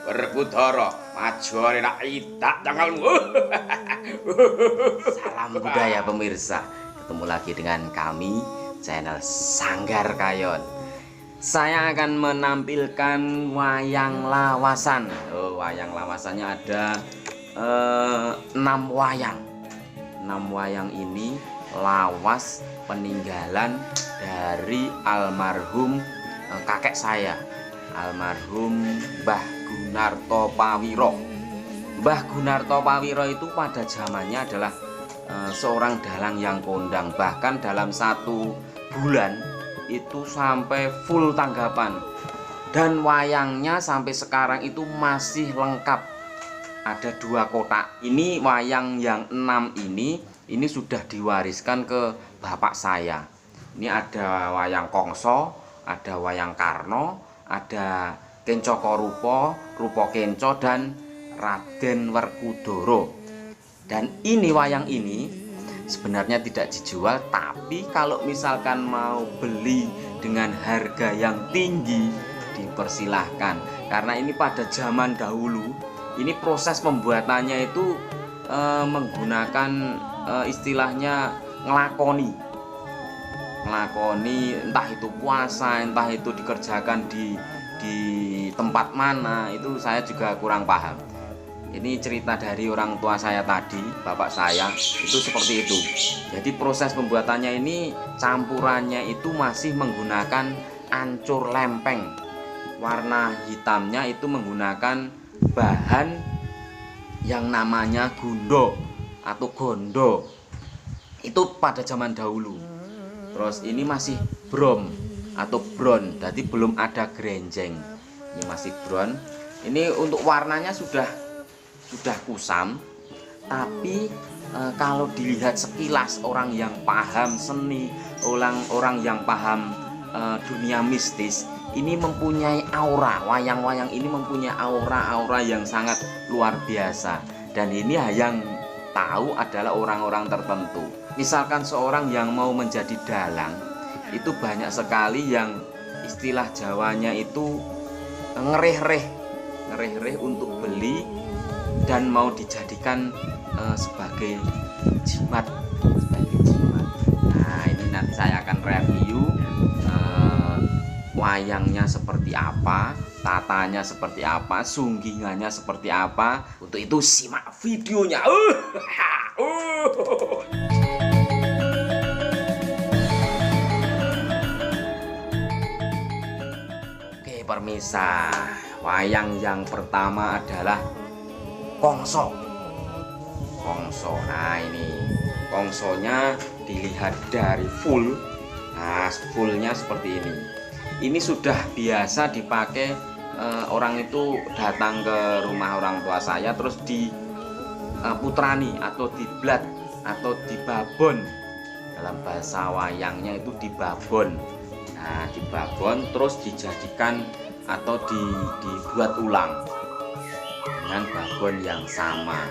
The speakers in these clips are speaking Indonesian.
Werkudara, maju nak idak tanggalmu. Salam budaya pemirsa. Ketemu lagi dengan kami channel Sanggar Kayon. Saya akan menampilkan wayang lawasan. Wayang lawasannya ada 6 wayang. 6 wayang ini lawas peninggalan dari almarhum kakek saya, almarhum Mbah Gunarto Pawiro. Mbah Gunarto Pawiro itu pada zamannya adalah seorang dalang yang kondang. Bahkan dalam 1 bulan itu sampai full tanggapan. Dan wayangnya sampai sekarang itu masih lengkap. Ada 2 kotak. Ini wayang yang 6 ini sudah diwariskan ke bapak saya. Ini ada wayang Kongso, ada wayang Karno, ada Kencoko Rupo, Rupo Kenco, dan Raden Werkudara. Dan ini wayang ini sebenarnya tidak dijual, tapi kalau misalkan mau beli dengan harga yang tinggi dipersilahkan. Karena ini pada zaman dahulu, ini proses pembuatannya itu menggunakan istilahnya ngelakoni, entah itu puasa, entah itu dikerjakan di tempat mana, itu saya juga kurang paham. Ini cerita dari orang tua saya tadi, bapak saya itu seperti itu. Jadi proses pembuatannya ini campurannya itu masih menggunakan ancur lempeng. Warna hitamnya itu menggunakan bahan yang namanya gundo atau gondo. Itu pada zaman dahulu. Terus ini masih brom atau bron, jadi belum ada grenjeng. Ini masih bron. Ini untuk warnanya sudah kusam, tapi kalau dilihat sekilas orang yang paham seni, orang yang paham dunia mistis, ini mempunyai aura. Wayang-wayang ini mempunyai aura yang sangat luar biasa. Dan ini yang tahu adalah orang-orang tertentu. Misalkan seorang yang mau menjadi dalang, itu banyak sekali yang istilah Jawanya itu ngereh-reh untuk beli dan mau dijadikan sebagai jimat, Nah, ini nanti saya akan review wayangnya seperti apa, tatanya seperti apa, sunggingannya seperti apa. Untuk itu simak videonya. Oke permisa, wayang yang pertama adalah Kongso. Nah, ini kongsonya dilihat dari full. Nah, fullnya seperti ini. Ini sudah biasa dipakai orang itu datang ke rumah orang tua saya, terus diputrani atau diblat atau dibabon. Dalam bahasa wayangnya itu dibabon. Nah, dibabon terus dijadikan atau dibuat ulang dengan babon yang sama.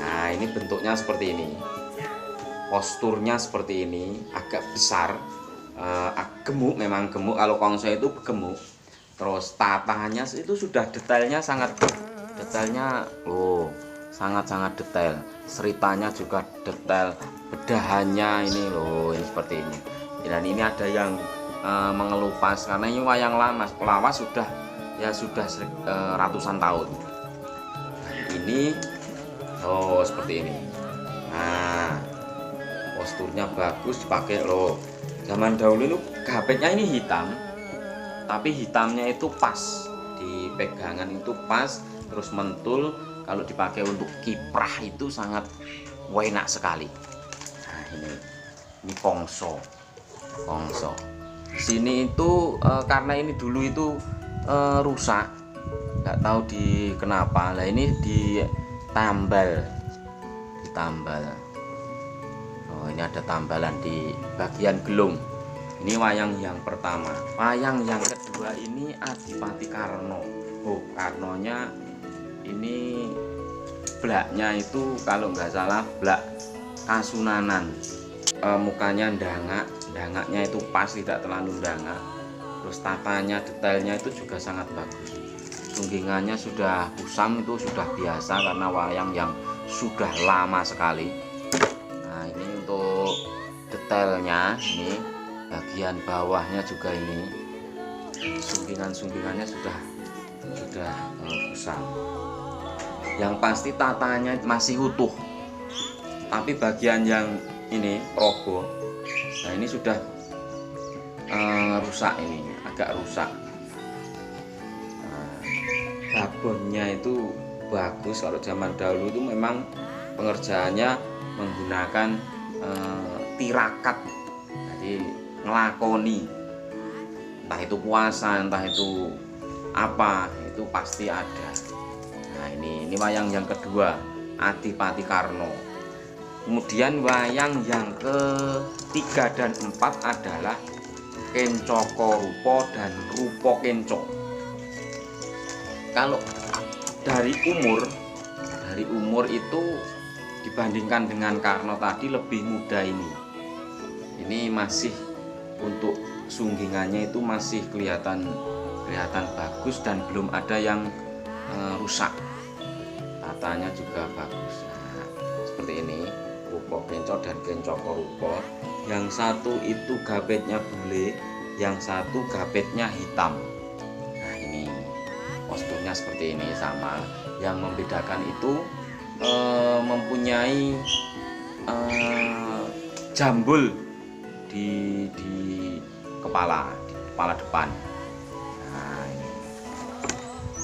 Nah, ini bentuknya seperti ini, posturnya seperti ini, agak besar, gemuk, memang gemuk. Kalau kongso itu gemuk. Terus tatahannya itu sudah detailnya sangat sangat detail. Seritanya juga detail, bedahannya ini ini seperti ini. Dan ini ada yang mengelupas karena ini wayang lawas sudah ratusan tahun. Ini seperti ini. Nah, posturnya bagus, dipakai zaman dahulu itu gapetnya ini hitam, tapi hitamnya itu pas di pegangan, itu pas, terus mentul. Kalau dipakai untuk kiprah itu sangat enak sekali. Nah, ini kongso. Sini itu karena ini dulu itu rusak, nggak tahu kenapa. Lah ini ditambal. Ini ada tambalan di bagian gelung. Ini wayang yang pertama. Wayang yang kedua ini Adipati Karno. Karnonya ini blaknya itu kalau nggak salah blak Kasunanan. Mukanya dangaknya itu pas, tidak terlalu dangak. Terus tatanya, detailnya itu juga sangat bagus. sunggingannya sudah kusam itu sudah biasa karena wayang yang sudah lama sekali. Nah ini untuk detailnya, ini bagian bawahnya juga ini sunggingannya sudah kusam. Yang pasti tatanya masih utuh, tapi bagian yang ini roboh. Nah ini sudah rusak, ini agak rusak. Babonnya itu bagus. Kalau zaman dahulu itu memang pengerjaannya menggunakan tirakat, jadi ngelakoni, entah itu puasa, entah itu apa, itu pasti ada. Nah ini wayang yang kedua, Adipati Karno. Kemudian wayang yang ketiga dan empat adalah Kencoko Rupo dan Rupo Kenco. Kalau dari umur itu dibandingkan dengan Karno tadi lebih muda ini. Ini masih untuk sunggingannya itu masih kelihatan bagus dan belum ada yang rusak. Tatanya juga bagus. Nah, seperti ini Rupo Kenco dan Kencoko Rupo. Yang satu itu gapetnya bule, yang satu gapetnya hitam. Nah ini posturnya seperti ini sama. Yang membedakan itu mempunyai jambul di kepala depan. Nah ini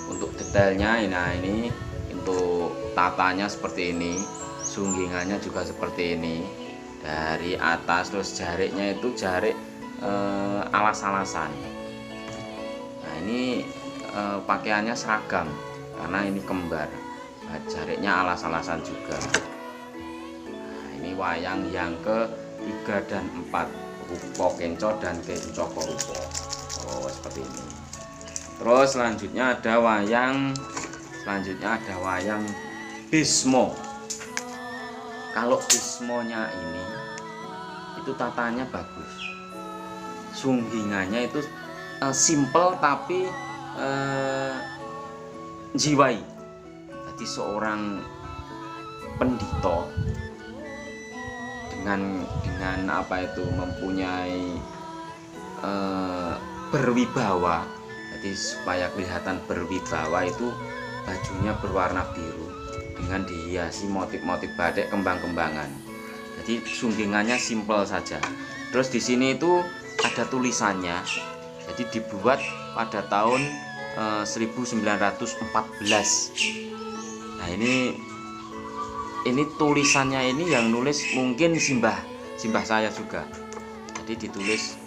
untuk detailnya. Nah ini untuk tatanya seperti ini, sunggingannya juga seperti ini. Dari atas, terus jariknya itu jarik alas-alasan. Nah ini pakaiannya seragam karena ini kembar. Nah, jariknya alas-alasan juga. Nah ini wayang yang ke-3 dan 4, Rupo Kenco dan Kencoko Rupo. Oh seperti ini. Terus selanjutnya ada wayang Bismo. Kalau Bismonya ini itu tatanya bagus, sunggingannya itu simple tapi jiwai. Jadi seorang pendito dengan apa itu mempunyai berwibawa. Jadi supaya kelihatan berwibawa itu bajunya berwarna biru dengan dihiasi motif-motif batik kembang-kembangan. Jadi sunggingannya simple saja. Terus di sini itu ada tulisannya. Jadi dibuat pada tahun 1914. Nah ini tulisannya ini yang nulis mungkin simbah saya juga. Jadi ditulis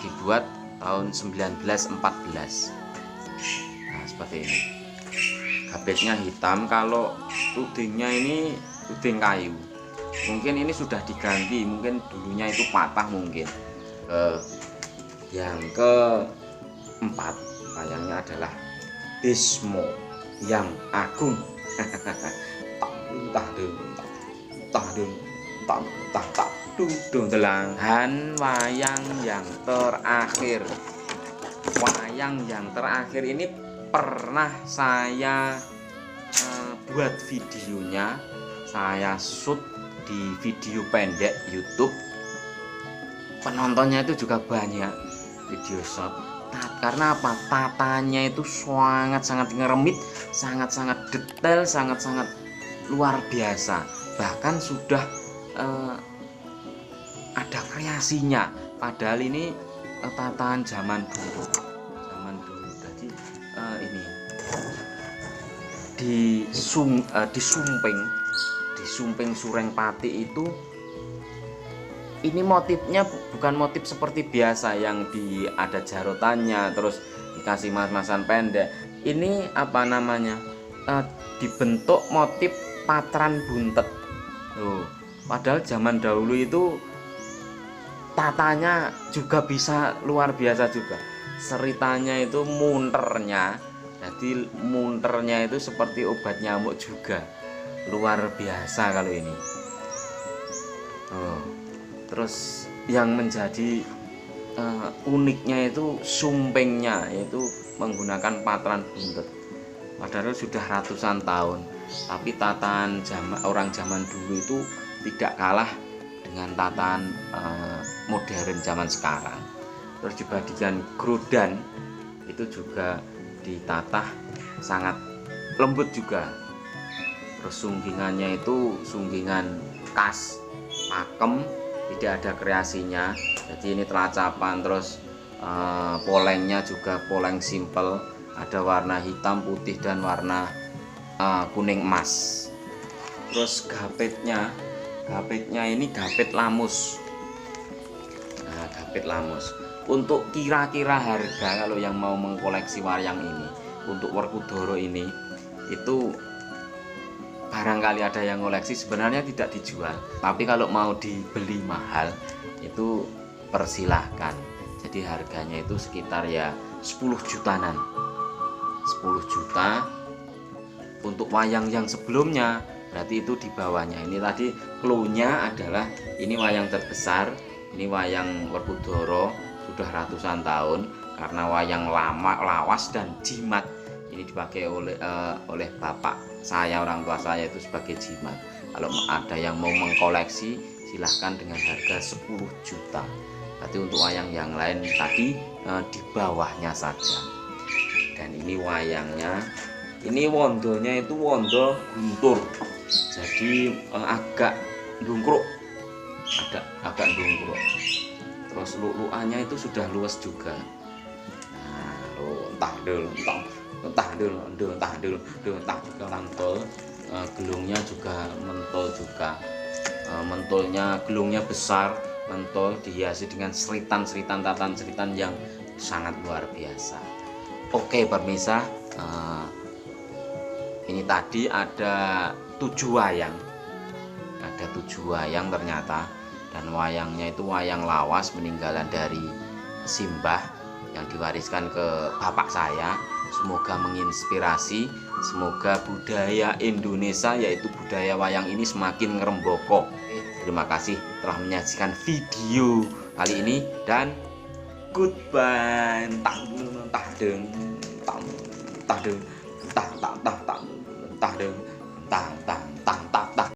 dibuat tahun 1914. Nah seperti ini. Gapetnya hitam, kalau tudingnya ini tuding kayu. Mungkin ini sudah diganti, mungkin dulunya itu patah mungkin. Yang keempat wayangnya adalah Bismo yang Agung. Dan wayang yang terakhir. Wayang yang terakhir ini pernah saya buat videonya, saya shoot di video pendek YouTube. Penontonnya itu juga banyak, video shot. Karena apa? Tatanya itu sangat-sangat ngeremit, sangat-sangat detail, sangat-sangat luar biasa. Bahkan sudah ada kreasinya. Padahal ini tatahan zaman dulu. Jadi ini di Sumping Surengpati itu, ini motifnya bukan motif seperti biasa yang ada jarotannya terus dikasih mas-masan pendek. Ini apa namanya, dibentuk motif patran buntet. Padahal zaman dahulu itu tatanya juga bisa luar biasa juga. Seritanya itu munternya, jadi munternya itu seperti obat nyamuk juga, luar biasa kalau ini. Terus yang menjadi uniknya itu sumpingnya, yaitu menggunakan patran buntut. Padahal sudah ratusan tahun, tapi tatahan orang zaman dulu itu tidak kalah dengan tatahan modern zaman sekarang. Terus dibandingkan grodan itu juga ditata sangat lembut juga. Terus sunggingannya itu sunggingan khas pakem, tidak ada kreasinya. Jadi ini telacapan. Terus polengnya juga poleng simple, ada warna hitam, putih, dan warna kuning emas. Terus gapetnya ini gapet lamus. Nah, gapet lamus. Untuk kira-kira harga kalau yang mau mengkoleksi wayang ini, untuk Werkudara ini itu barangkali ada yang koleksi, sebenarnya tidak dijual, tapi kalau mau dibeli mahal itu persilahkan. Jadi harganya itu sekitar ya 10 jutaan. 10 juta untuk wayang yang sebelumnya, berarti itu di bawahnya. Ini tadi cluenya adalah ini wayang terbesar, ini wayang Werkudara sudah ratusan tahun, karena wayang lama, lawas, dan jimat. Ini dipakai oleh bapak saya, orang tua saya itu sebagai jimat. Kalau ada yang mau mengkoleksi silahkan dengan harga 10 juta. Berarti untuk wayang yang lain tadi di bawahnya saja. Dan ini wayangnya, ini wondonya itu wondo guntur, jadi agak dungkruk, agak dungkruk. Terus luannya itu sudah luas juga. Nah, entah juga mantul. Gelungnya juga mentol juga. Mentolnya, gelungnya besar, mentol, dihiasi dengan seritan-seritan, tatan seritan yang sangat luar biasa. Oke pemirsa, ini tadi ada 7 wayang. Ada 7 wayang ternyata. Dan wayangnya itu wayang lawas peninggalan dari simbah yang diwariskan ke bapak saya. Semoga menginspirasi, semoga budaya Indonesia yaitu budaya wayang ini semakin ngeremboko. Terima kasih telah menyaksikan video kali ini dan goodbye. Tah